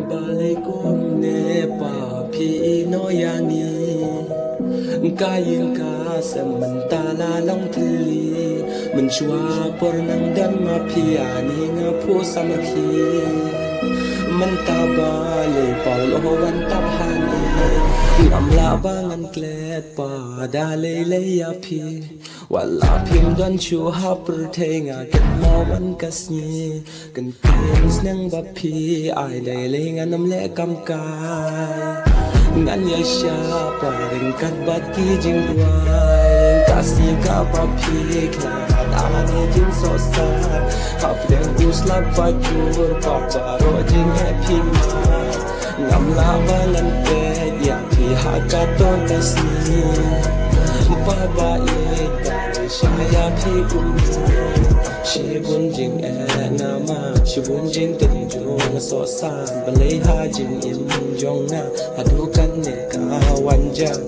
Balikum ne pa phi no ya ni ka yin ka samantala long thli mình chua por nang dan ma phi ani nga phu samakhiมันตาบาเลยเป่าโลวันตับหานีอำลาบางันเกลดป่าดาเลยเลยยาพีวันลาพิมดวนชูฮาปรเทงาเก็บมอมันกัสนีกันเตียนสนังบับพีไอเลยเลยงานน้ำเละกำกายงานยาชาปาริงกัดบัดกีจิงดวายกัสนีกาบับพีคลาดอานีจิงโซซาขับเรื่องดูสลับฟัดจูร์ปาบาโรจิงแฮปปี้มางำลาบาลันเตดอยากที่หากาต้นกัสนีปาบาเอตาชายาพี่กุมชีบุญจิงแอนามาชีบุญจิงติดจงโซซาบเลยหาจิงอินจงนาหาดูกันเนกาวันจัง